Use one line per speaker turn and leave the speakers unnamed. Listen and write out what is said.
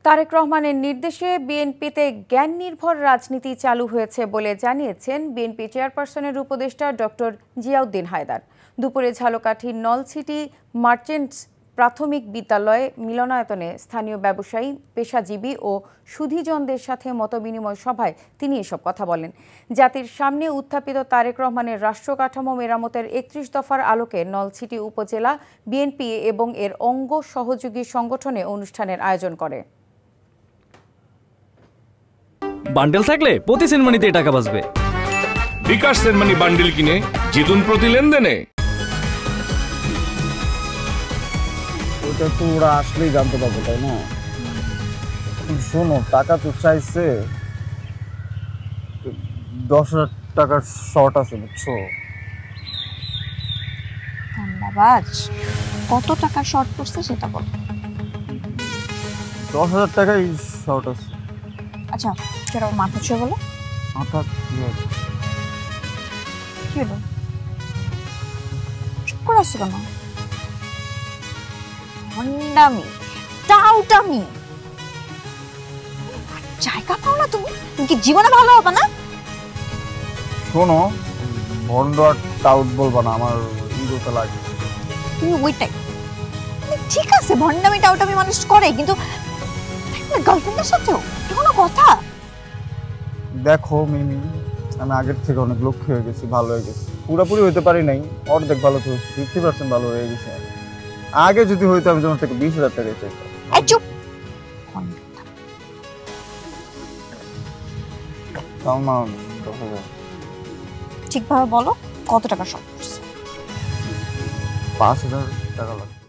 তারেক রহমানের নির্দেশে বিএনপিতে জ্ঞান নির্ভর রাজনীতি চালু হয়েছে বলে জানিয়েছেন বিএনপি চেয়ারপারসনের উপদেষ্টা ডক্টর জিয়াউদ্দিন হায়দার। দুপুরে ঝালকাঠির নলছিটি মার্চেন্টস প্রাথমিক বিদ্যালয় মিলনায়তনে স্থানীয় ব্যবসায়ী, পেশাজীবী ও সুধীজনদের সাথে মতবিনিময় সভায় তিনি এসব কথা বলেন। জাতির সামনে উত্থাপিত তারেক রহমানের রাষ্ট্র কাঠামো মেরামতের ৩১ দফার আলোকে নলছিটি উপজেলা বিএনপি এবং এর অঙ্গ সহযোগী সংগঠনে অনুষ্ঠানের আয়োজন করে।
বান্ডেল থাকলে প্রতি সেনমানিতে টাকা বাঁচবে।
বিকাশ সেনমানি বান্ডেল কিনে জিতুন প্রতি লেনদেনে।
ওটা তো ওরা আসলেই জানতে পারবো, তাই না? শোনো, টাকা তো চাইছে, 10,000 টাকার শর্ট আছে, বুঝছো?
ধন্যবাদ। কত টাকা শর্ট পড়ছে সেটা বল।
10,000 টাকাই শর্ট আছে।
আচ্ছা, সেটা মাথা ছুঁয়ে বলো।
মাথা কি হবে?
কি হলো? চুপ করে আসছো কেন? ভণ্ডামি, টাউটামি, জায়গা পাও না তুমি? তুমি কি জীবনে ভালো হবে না?
শোনো, ভন্ড আর টাউট বলবা না, আমার ইগোতে লাগে।
তুমি ওইটাই। ঠিক আছে, ভণ্ডামি টাউটামি মানুষ করে, কিন্তু গার্লফ্রেন্ডের সাথেও কোনো কথা?
দেখো মিমি, আমি আগের থেকে অনেক লক্ষ্য হয়ে গেছি, ভালো হয়ে গেছি। পুরোপুরি হইতে পারি নাই, অর্ধেক ভালো তো 50% ভালো হয়ে গেছে। আগে যদি হইতো আমি তোমার থেকে 20,000 টাকা চাইতাম।
এই চুপ। ঠিকভাবে বলো, কত টাকা শর্ট পড়ছে?
5,000 টাকা লাগবে।